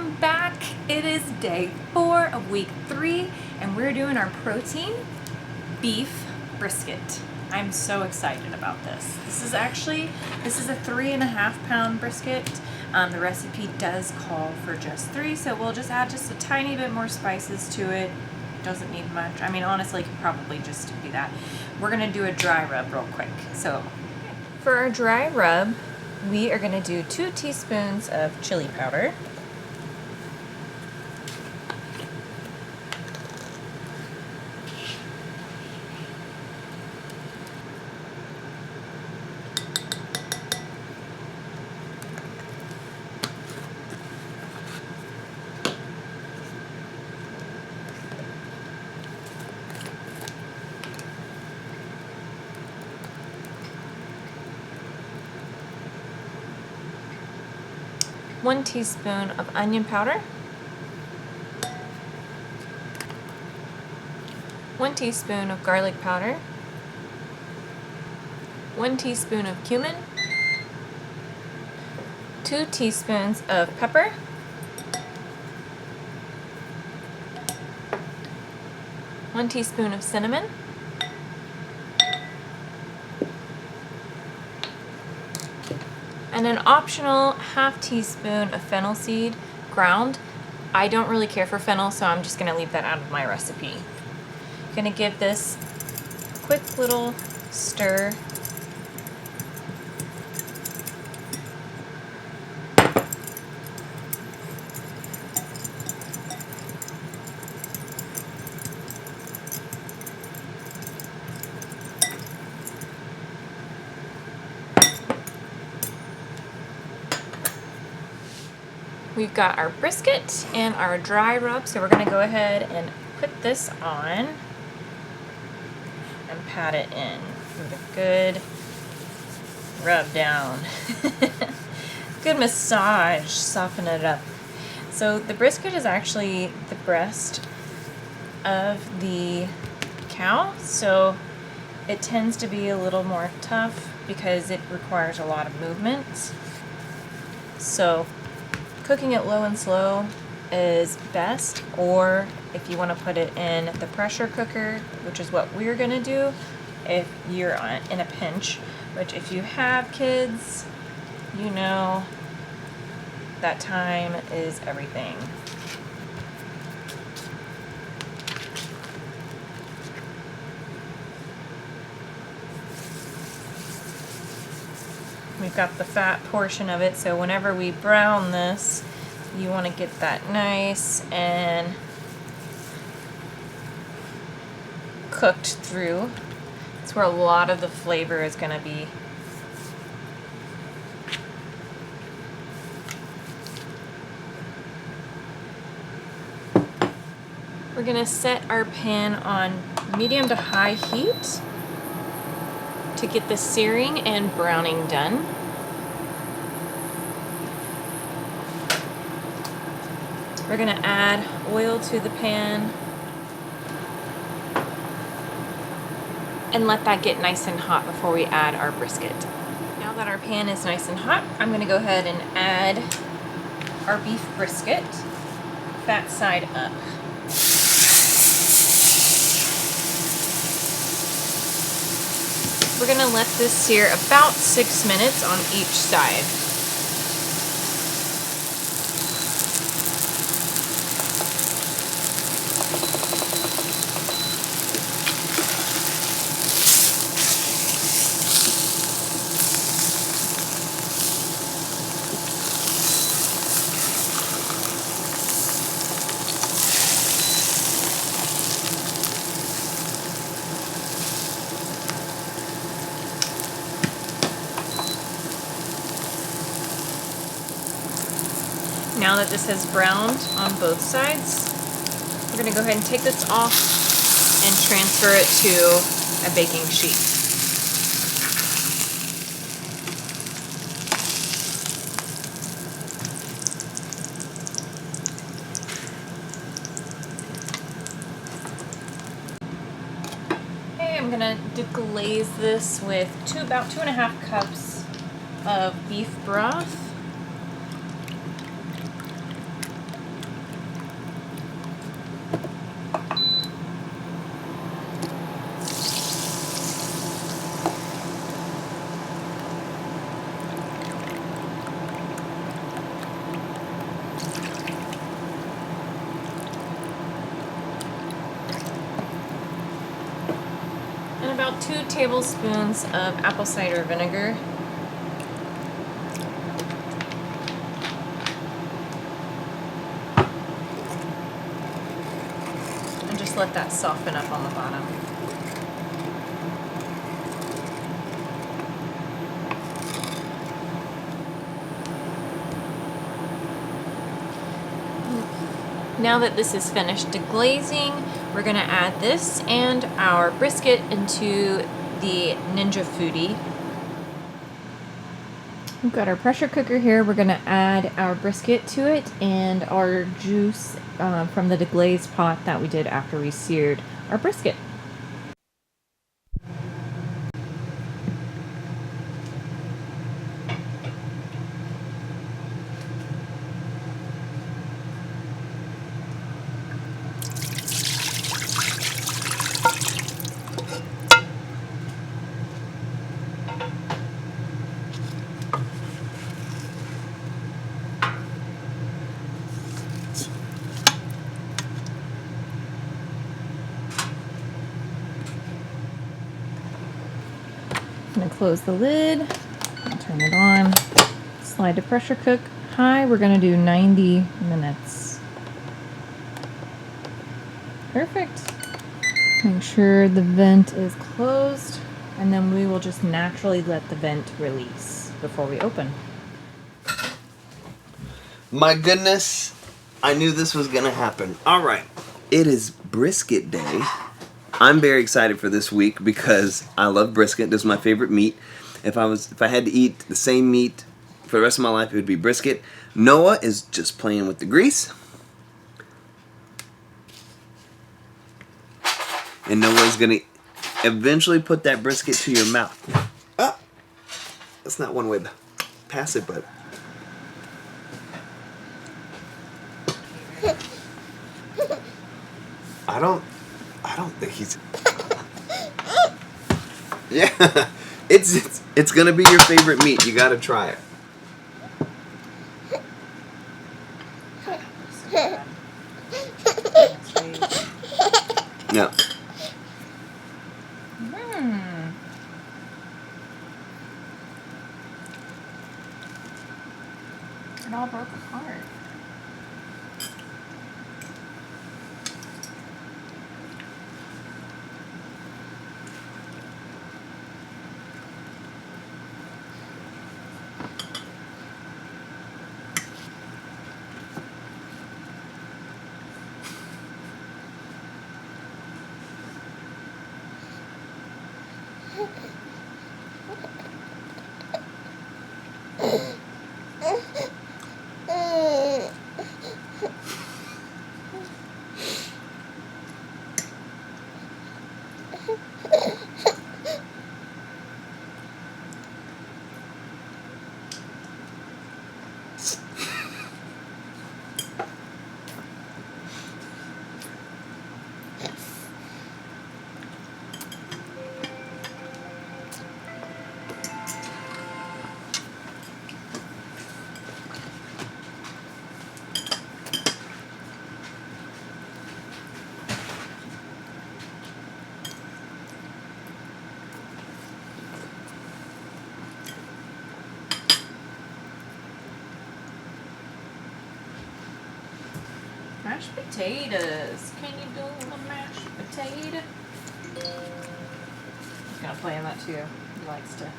Welcome back. It is day 4 of week 3 and we're doing our protein beef brisket. I'm so excited about this. This is a 3.5 pound brisket. The recipe does call for just 3, so we'll just add just a tiny bit more spices to it. Doesn't need much. I mean, honestly, it could probably just be that. We're gonna do a dry rub real quick. So for our dry rub, we are gonna do 2 teaspoons of chili powder. One teaspoon of onion powder, 1 teaspoon of garlic powder, 1 teaspoon of cumin, 2 teaspoons of pepper, 1 teaspoon of cinnamon, and an optional 1/2 teaspoon of fennel seed ground. I don't really care for fennel, so I'm just gonna leave that out of my recipe. Gonna give this a quick little stir. We've got our brisket and our dry rub, so we're gonna go ahead and put this on and pat it in with a good rub down. Good massage, soften it up. So the brisket is actually the breast of the cow, so it tends to be a little more tough because it requires a lot of movement. So cooking it low and slow is best, or if you want to put it in the pressure cooker, which is what we're going to do if you're in a pinch, which if you have kids, you know that time is everything. We've got the fat portion of it, so whenever we brown this, you want to get that nice and cooked through. That's where a lot of the flavor is going to be. We're going to set our pan on medium to high heat to get the searing and browning done. We're going to add oil to the pan and let that get nice and hot before we add our brisket. Now that our pan is nice and hot, I'm going to go ahead and add our beef brisket, fat side up. We're going to let this sear about 6 minutes on each side. Now that this has browned on both sides, we're going to go ahead and take this off and transfer it to a baking sheet. Okay, I'm going to deglaze this with about 2.5 cups of beef broth. 2 tablespoons of apple cider vinegar. And just let that soften up on the bottom. Now that this is finished deglazing, we're going to add this and our brisket into the Ninja Foodie. We've got our pressure cooker here. We're going to add our brisket to it and our juice from the deglazed pot that we did after we seared our brisket. I'm going to close the lid and turn it on. Slide to pressure cook. High, we're going to do 90 minutes. Perfect. Make sure the vent is closed, and then we will just naturally let the vent release before we open. My goodness, I knew this was going to happen. All right, it is brisket day. I'm very excited for this week because I love brisket. This is my favorite meat. If I had to eat the same meat for the rest of my life, it would be brisket. Noah is just playing with the grease. And Noah's going to eventually put that brisket to your mouth. Ah, that's not one way to pass it, but... I don't think he's... Yeah, it's gonna be your favorite meat. You gotta try it. Yeah. It all broke apart. Mashed potatoes. Can you do a mashed potato? He's gonna play in that too. He likes to.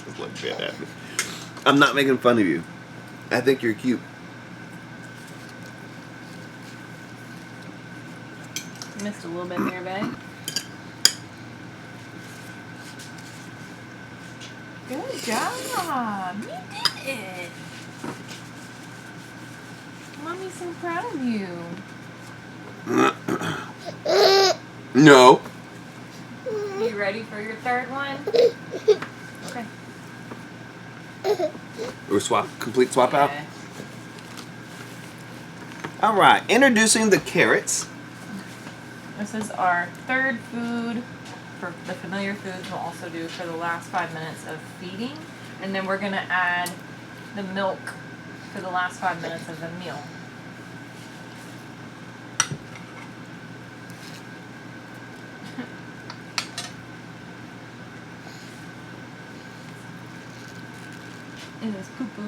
Just look dead at me. I'm not making fun of you. I think you're cute. Missed a little bit there, babe. Good job. You did it. Mommy's so proud of you. No. You ready for your third one? Okay. Or complete swap out? All right, introducing the carrots. This is our third food. For the familiar foods, we'll also do for the last 5 minutes of feeding. And then we're going to add the milk for the last 5 minutes of the meal. It is poo-poo.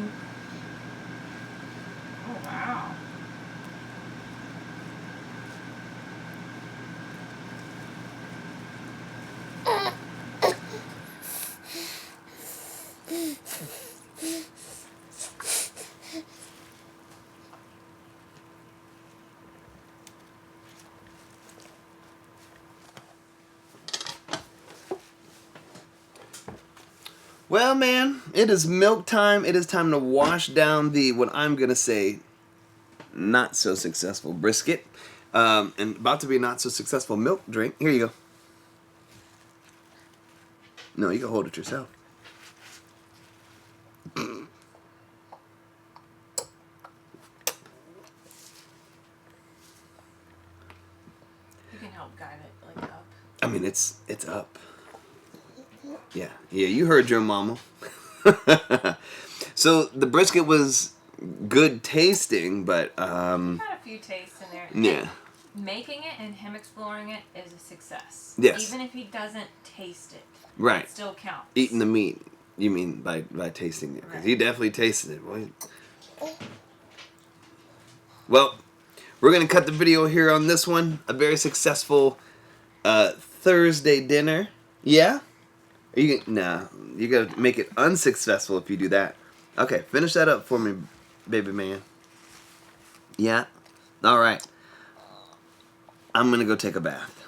Oh, wow. Well, man, it is milk time. It is time to wash down the, what I'm going to say, not so successful brisket. And about to be not so successful milk drink. Here you go. No, you can hold it yourself. You can help guide it like up. I mean, it's up. Yeah, you heard your mama. So the brisket was good tasting, but Had a few tastes in there. yeah. Making it and him exploring it is a success. Yes. Even if he doesn't taste it, Right. it still counts. Eating the meat, you mean by tasting it? Because Right. he definitely tasted it. Boy. Well, we're gonna cut the video here on this one. A very successful Thursday dinner. Yeah. Nah, you gotta make it unsuccessful if you do that. Okay, finish that up for me, baby man. Yeah? Alright. I'm gonna go take a bath.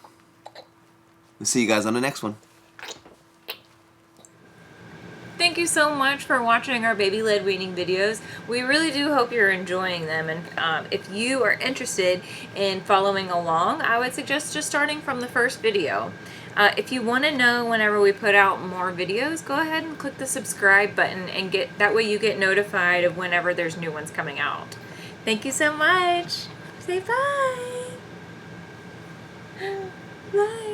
We'll see you guys on the next one. Thank you so much for watching our baby-led weaning videos. We really do hope you're enjoying them, and if you are interested in following along, I would suggest just starting from the first video. If you want to know whenever we put out more videos, go ahead and click the subscribe button, and that way you get notified of whenever there's new ones coming out. Thank you so much. Say bye. Bye.